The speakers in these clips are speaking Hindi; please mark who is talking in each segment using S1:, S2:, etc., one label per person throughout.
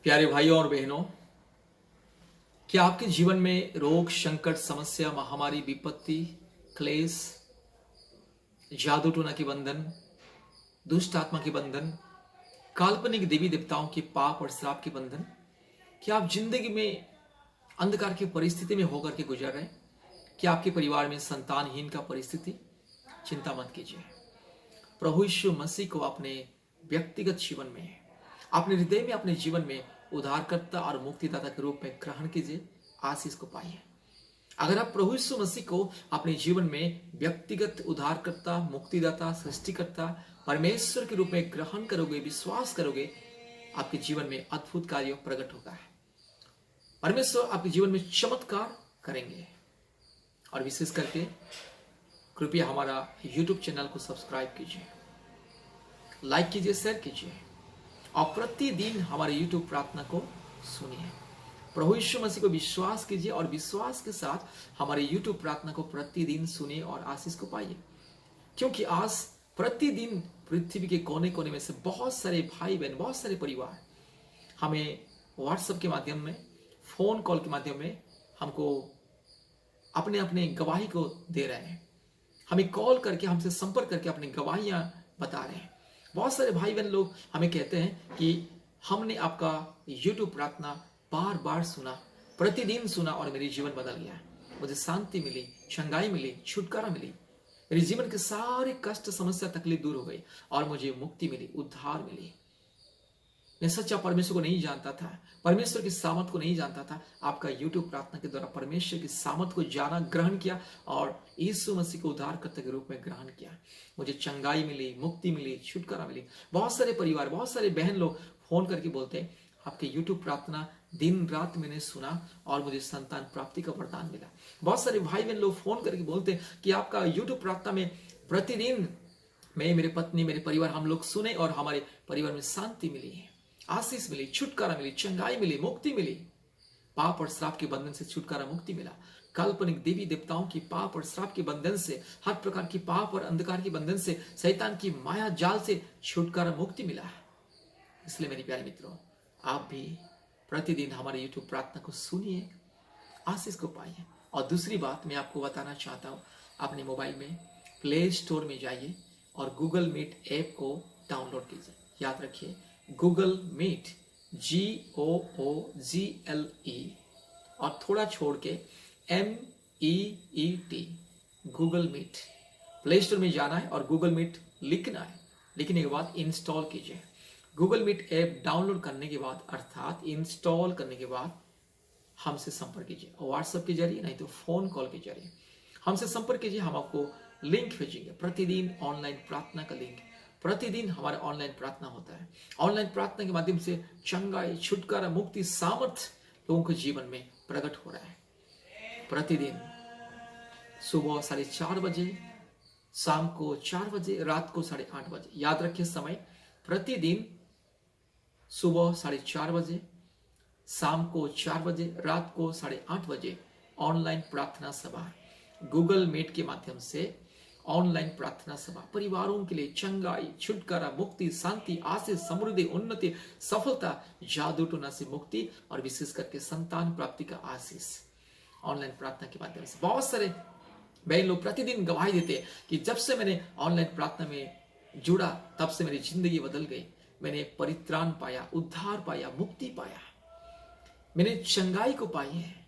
S1: प्यारे भाइयों और बहनों, क्या आपके जीवन में रोग, संकट, समस्या, महामारी, विपत्ति, क्लेश, जादू टोना के बंधन, दुष्ट आत्मा के बंधन, काल्पनिक देवी देवताओं के पाप और श्राप के बंधन, क्या आप जिंदगी में अंधकार की परिस्थिति में होकर के गुजर रहे हैं? क्या आपके परिवार में संतानहीन का परिस्थिति? चिंता मत कीजिए। प्रभु यीशु मसीह को अपने व्यक्तिगत जीवन में, अपने हृदय में, अपने जीवन में उद्धारकर्ता और मुक्तिदाता के रूप में ग्रहण कीजिए, आशीष को पाइए। अगर आप प्रभु यीशु मसीह को अपने जीवन में व्यक्तिगत उद्धारकर्ता, मुक्तिदाता, सृष्टिकर्ता, परमेश्वर के रूप में ग्रहण करोगे, विश्वास करोगे, आपके जीवन में अद्भुत कार्य प्रकट होगा। परमेश्वर आपके जीवन में चमत्कार करेंगे। और विशेष करके कृपया हमारा YouTube चैनल को सब्सक्राइब कीजिए, लाइक कीजिए, शेयर कीजिए और प्रतिदिन हमारे YouTube प्रार्थना को सुनिए। प्रभु यीशु मसीह को विश्वास कीजिए और विश्वास के साथ हमारे YouTube प्रार्थना को प्रतिदिन सुनिए और आशीष को पाइए। क्योंकि आज प्रतिदिन पृथ्वी के कोने कोने में से बहुत सारे भाई बहन, बहुत सारे परिवार हमें व्हाट्सएप के माध्यम में, फोन कॉल के माध्यम में हमको अपने अपने गवाही को दे रहे हैं। हमें कॉल करके, हमसे संपर्क करके अपनी गवाहियां बता रहे हैं। बहुत सारे भाई बहन लोग हमें कहते हैं कि हमने आपका YouTube प्रार्थना बार बार सुना, प्रतिदिन सुना और मेरे जीवन बदल गया। मुझे शांति मिली, चंगाई मिली, छुटकारा मिली, मेरे जीवन के सारे कष्ट, समस्या, तकलीफ दूर हो गई और मुझे मुक्ति मिली, उद्धार मिली। मैं सच्चा परमेश्वर को नहीं जानता था, परमेश्वर की सामर्थ को नहीं जानता था। आपका YouTube प्रार्थना के द्वारा परमेश्वर की सामर्थ को जाना, ग्रहण किया और यीशु मसीह को उद्धारकर्ता के रूप में ग्रहण किया। मुझे चंगाई मिली, मुक्ति मिली, छुटकारा मिली। बहुत सारे परिवार, बहुत सारे बहन लोग फोन करके बोलते हैं, आपके YouTube प्रार्थना दिन रात मैंने सुना और मुझे संतान प्राप्ति का वरदान मिला। बहुत सारे भाई बहन लोग फोन करके बोलते हैं कि आपका YouTube प्रार्थना में प्रतिदिन मैं, मेरे पत्नी, मेरे परिवार, हम लोग सुने और हमारे परिवार में शांति मिली है, आशीष मिली, छुटकारा मिली, चंगाई मिली, मुक्ति मिली। पाप और श्राप के बंधन से छुटकारा, मुक्ति मिला। काल्पनिक देवी देवताओं की पाप और श्राप के बंधन से, हर प्रकार की पाप और अंधकार के बंधन से, शैतान की माया जाल से छुटकारा, मुक्ति मिला। इसलिए मेरे प्यारे मित्रों, आप भी प्रतिदिन हमारे YouTube प्रार्थना को सुनिए, आशीष को पाइए। और दूसरी बात मैं आपको बताना चाहता हूँ, अपने मोबाइल में प्ले स्टोर में जाइए और गूगल मीट ऐप को डाउनलोड कीजिए। याद रखिए, गूगल मीट, GOOGLE और थोड़ा छोड़ के MEET, Google meet. Play store में जाना है और गूगल मीट लिखना है। लिखने के बाद इंस्टॉल कीजिए। गूगल मीट ऐप डाउनलोड करने के बाद, अर्थात इंस्टॉल करने के बाद हमसे संपर्क कीजिए, व्हाट्सएप के जरिए, नहीं तो फोन कॉल के जरिए हमसे संपर्क कीजिए। हम आपको लिंक भेजेंगे, प्रतिदिन ऑनलाइन प्रार्थना का लिंक। प्रतिदिन हमारा ऑनलाइन प्रार्थना होता है। ऑनलाइन प्रार्थना के माध्यम से चंगाई, छुटकारा, मुक्ति, सामर्थ लोगों के जीवन में प्रकट हो रहा है। प्रतिदिन सुबह 4:30 बजे, शाम को 4 बजे, रात को 8:30 बजे। याद रखिए समय, प्रतिदिन सुबह 4:30 बजे, शाम को 4 बजे, रात को 8:30 बजे ऑनलाइन प्रार्थना सभा, गूगल मीट के माध्यम से ऑनलाइन प्रार्थना सभा परिवारों के लिए चंगाई, छुटकारा, मुक्ति, शांति, आशीष, समृद्धि, उन्नति, सफलता, जादू टोना से मुक्ति और विशेष करके संतान प्राप्ति का आशीष ऑनलाइन प्रार्थना के माध्यम से। बहुत सारे बहन लोग प्रतिदिन गवाही देते हैं कि जब से मैंने ऑनलाइन प्रार्थना में जुड़ा, तब से मेरी जिंदगी बदल गई। मैंने परित्राण पाया, उद्धार पाया, मुक्ति पाया, मैंने चंगाई को पाई है,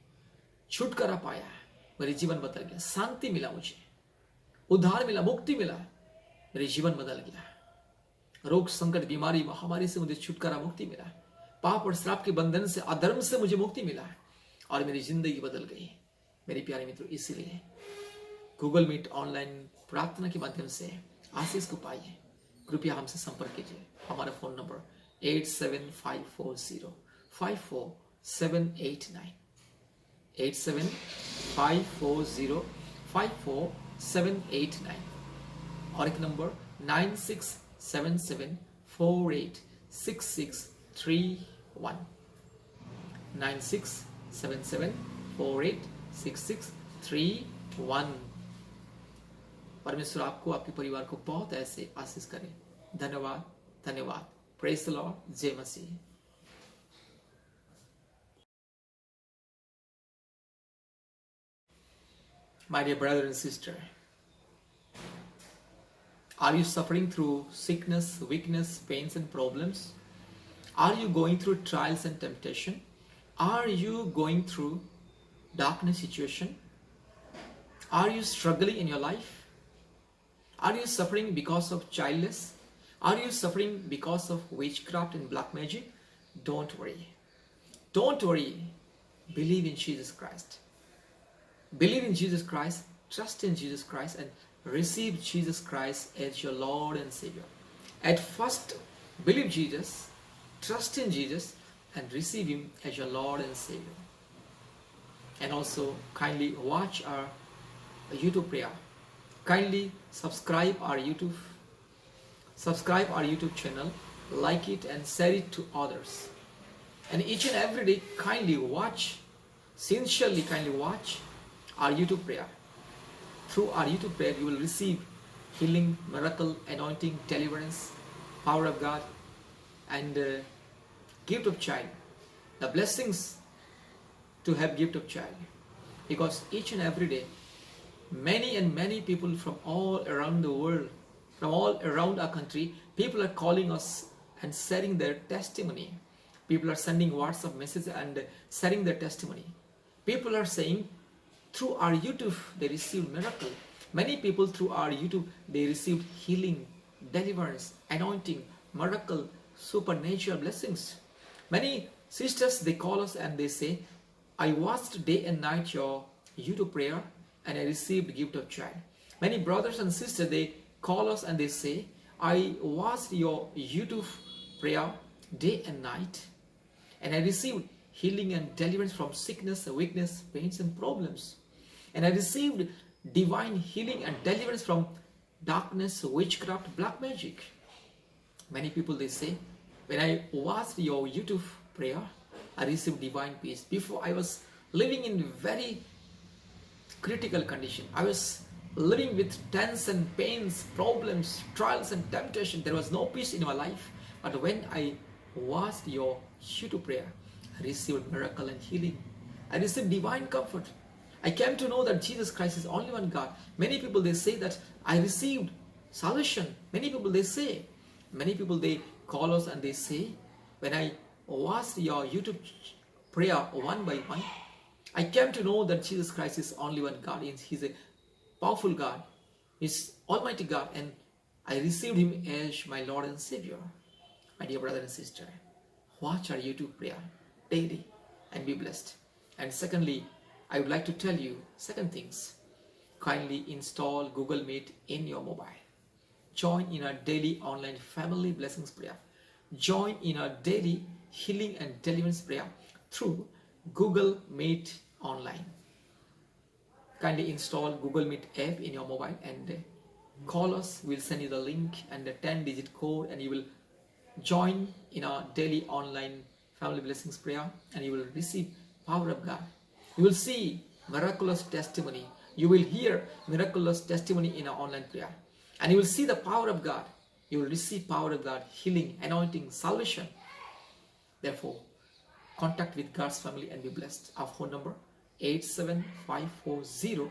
S1: छुटकारा पाया, मेरे जीवन बदल गया, शांति मिला, मुझे उद्धार मिला, मुक्ति मिला, मेरे जीवन बदल गया। रोग, संकट, बीमारी, महामारी से मुझे छुटकारा, मुक्ति मिला। पाप और श्राप के बंधन से, अधर्म से मुझे मुक्ति मिला और मेरी जिंदगी बदल गई। मेरे प्यारे मित्रों, इसीलिए गूगल मीट ऑनलाइन प्रार्थना के माध्यम से आशीष को पाइए। कृपया हमसे संपर्क कीजिए। हमारा फोन नंबर 8754054789, 8754054789 और एक नंबर 9677486631, 9677486631। परमेश्वर आपको, आपके परिवार को बहुत ऐसे आशीष करे। धन्यवाद, धन्यवाद। Praise the Lord. जय मसीह। My dear brother and sister, are you suffering through sickness, weakness, pains and problems? Are you going through trials and temptation? Are you going through darkness situation? Are you struggling in your life? Are you suffering because of childless? Are you suffering because of witchcraft and black magic? Don't worry. Don't worry. Believe in Jesus Christ. Believe in Jesus Christ, trust in Jesus Christ, and receive Jesus Christ as your Lord and Savior. At first, believe Jesus, trust in Jesus, and receive Him as your Lord and Savior. And also, kindly watch our YouTube prayer. Kindly subscribe our YouTube channel, like it and share it to others. And each and every day, kindly watch, sincerely kindly watch our YouTube prayer. Through our YouTube prayer, you will receive healing, miracle, anointing, deliverance, power of God, and gift of child. The blessings to have gift of child. Because each and every day, many people from all around the world, from all around our country, people are calling us and sharing their testimony. People are sending WhatsApp messages and sharing their testimony. People are saying, through our YouTube, they received miracle. Many people through our YouTube, they received healing, deliverance, anointing, miracle, supernatural blessings. Many sisters, they call us and they say, I watched day and night your YouTube prayer and I received gift of child. Many brothers and sisters, they call us and they say, I watched your YouTube prayer day and night and I received healing and deliverance from sickness, weakness, pains and problems. And I received divine healing and deliverance from darkness, witchcraft, black magic. Many people, they say, when I watched your YouTube prayer, I received divine peace. Before, I was living in very critical condition. I was living with tense and pains, problems, trials and temptation. There was no peace in my life. But when I watched your YouTube prayer, I received miracle and healing. I received divine comfort. I came to know that Jesus Christ is only one God. Many people, they say that I received salvation. Many people, they call us and they say, when I watched your YouTube prayer one by one, I came to know that Jesus Christ is only one God. He's a powerful God. He's Almighty God, and I received Him as my Lord and Savior. My dear brother and sister, watch our YouTube prayer daily and be blessed. And secondly, I would like to tell you second things. Kindly install Google Meet in your mobile. Join in our daily online family blessings prayer. Join in our daily healing and deliverance prayer through Google Meet online. Kindly install Google Meet app in your mobile and call us. We'll send you the link and the 10-digit code, and you will join in our daily online family blessings prayer, and you will receive power of God. You will see miraculous testimony. You will hear miraculous testimony in our online prayer, and you will see the power of God. You will receive power of God, healing, anointing, salvation. Therefore, contact with God's family and be blessed. Our phone number 87540-54789.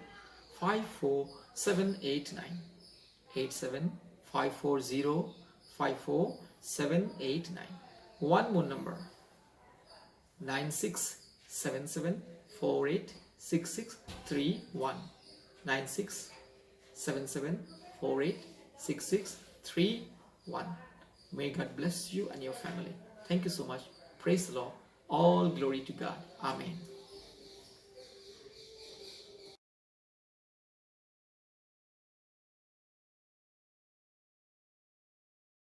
S1: 87540-54789. One more number 9677486631. 9677486631. May God bless you and your family. Thank you so much. Praise the Lord. All glory to God. Amen.